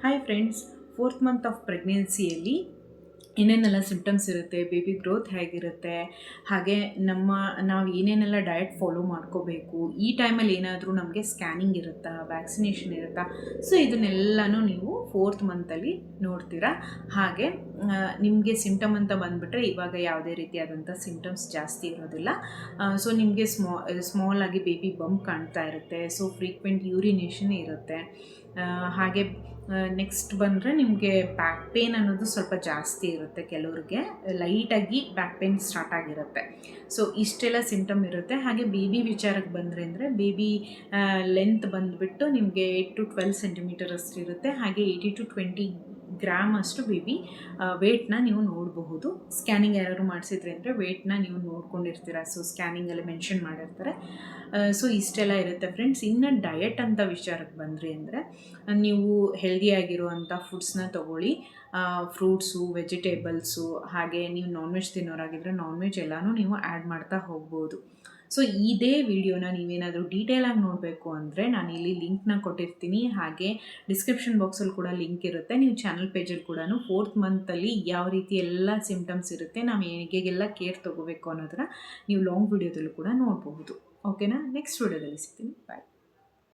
Hi friends, 4th month of ಪ್ರೆಗ್ನೆನ್ಸಿಯಲ್ಲಿ ಏನೇನೆಲ್ಲ symptoms ಇರುತ್ತೆ, ಬೇಬಿ ಗ್ರೋತ್ ಹೇಗಿರುತ್ತೆ, ಹಾಗೆ ನಾವು ಏನೇನೆಲ್ಲ ಡಯಟ್ ಫಾಲೋ ಮಾಡ್ಕೋಬೇಕು, ಈ ಟೈಮಲ್ಲಿ ಏನಾದರೂ ನಮಗೆ ಸ್ಕ್ಯಾನಿಂಗ್ ಇರುತ್ತಾ, ವ್ಯಾಕ್ಸಿನೇಷನ್ ಇರುತ್ತಾ, ಸೊ ಇದನ್ನೆಲ್ಲನೂ ನೀವು 4th ಮಂತಲ್ಲಿ ನೋಡ್ತೀರಾ. ಹಾಗೆ ನಿಮಗೆ ಸಿಂಪ್ಟಮ್ ಅಂತ ಬಂದುಬಿಟ್ರೆ ಇವಾಗ ಯಾವುದೇ ರೀತಿಯಾದಂಥ ಸಿಂಪ್ಟಮ್ಸ್ ಜಾಸ್ತಿ ಇರೋದಿಲ್ಲ. ಸೊ ನಿಮಗೆ ಸ್ಮಾಲ್ ಆಗಿ ಬೇಬಿ ಬಂಪ್ ಕಾಣ್ತಾ ಇರುತ್ತೆ. ಸೊ ಫ್ರೀಕ್ವೆಂಟ್ ಯೂರಿನೇಷನ್ ಇರುತ್ತೆ. ಹಾಗೆ ನೆಕ್ಸ್ಟ್ ಬಂದರೆ ನಿಮಗೆ ಬ್ಯಾಕ್ ಪೇನ್ ಅನ್ನೋದು ಸ್ವಲ್ಪ ಜಾಸ್ತಿ ಇರುತ್ತೆ. ಕೆಲವ್ರಿಗೆ ಲೈಟಾಗಿ ಬ್ಯಾಕ್ ಪೇನ್ ಸ್ಟಾರ್ಟ್ ಆಗಿರುತ್ತೆ. ಸೊ ಇಷ್ಟೆಲ್ಲ ಸಿಂಪ್ಟಮ್ ಇರುತ್ತೆ. ಹಾಗೆ ಬೇಬಿ ವಿಚಾರಕ್ಕೆ ಬಂದರೆ ಅಂದರೆ ಬೇಬಿ ಲೆಂತ್ ಬಂದುಬಿಟ್ಟು ನಿಮಗೆ 8 to 12 ಸೆಂಟಿಮೀಟರ್ ಅಷ್ಟು ಇರುತ್ತೆ. ಹಾಗೆ 80 to 20 ಗ್ರಾಮ್ ಅಷ್ಟು ಬೇಬಿ ವೇಟ್ನ ನೀವು ನೋಡಬಹುದು. ಸ್ಕ್ಯಾನಿಂಗ್ ಯಾರು ಮಾಡಿಸಿದ್ರಿ ಅಂದರೆ ವೇಟ್ನ ನೀವು ನೋಡ್ಕೊಂಡಿರ್ತೀರ. ಸೊ ಸ್ಕ್ಯಾನಿಂಗಲ್ಲಿ ಮೆನ್ಷನ್ ಮಾಡಿರ್ತಾರೆ. ಸೊ ಇಷ್ಟೆಲ್ಲ ಇರುತ್ತೆ ಫ್ರೆಂಡ್ಸ್. ಇನ್ನು ಡಯಟ್ ಅಂತ ವಿಚಾರಕ್ಕೆ ಬಂದ್ರಿ ಅಂದರೆ ನೀವು ಹೆಲ್ದಿಯಾಗಿರುವಂಥ ಫುಡ್ಸ್ನ ತೊಗೊಳ್ಳಿ. ಫ್ರೂಟ್ಸು, ವೆಜಿಟೇಬಲ್ಸು, ಹಾಗೆ ನೀವು ನಾನ್ ವೆಜ್ ತಿನ್ನೋರಾಗಿದ್ದರೆ ನಾನ್ ವೆಜ್ ಎಲ್ಲನೂ ನೀವು ಆ್ಯಡ್ ಮಾಡ್ತಾ ಹೋಗ್ಬೋದು. ಸೊ ಇದೇ ವಿಡಿಯೋನ ನೀವೇನಾದರೂ ಡೀಟೇಲಾಗಿ ನೋಡಬೇಕು ಅಂದರೆ ನಾನು ಇಲ್ಲಿ ಲಿಂಕ್ನ ಕೊಟ್ಟಿರ್ತೀನಿ. ಹಾಗೆ ಡಿಸ್ಕ್ರಿಪ್ಷನ್ ಬಾಕ್ಸಲ್ಲಿ ಕೂಡ ಲಿಂಕ್ ಇರುತ್ತೆ. ನೀವು ಚಾನಲ್ ಪೇಜಲ್ಲಿ ಕೂಡ 4th ಮಂತಲ್ಲಿ ಯಾವ ರೀತಿ ಎಲ್ಲ ಸಿಂಪ್ಟಮ್ಸ್ ಇರುತ್ತೆ, ನಾವು ಹೇಗೆಲ್ಲ ಕೇರ್ ತೊಗೋಬೇಕು ಅನ್ನೋದನ್ನ ನೀವು ಲಾಂಗ್ ವಿಡಿಯೋದಲ್ಲೂ ಕೂಡ ನೋಡಬಹುದು. ಓಕೆನಾ? ನೆಕ್ಸ್ಟ್ ವಿಡಿಯೋದಲ್ಲಿ ಸಿಗ್ತೀನಿ. ಬಾಯ್.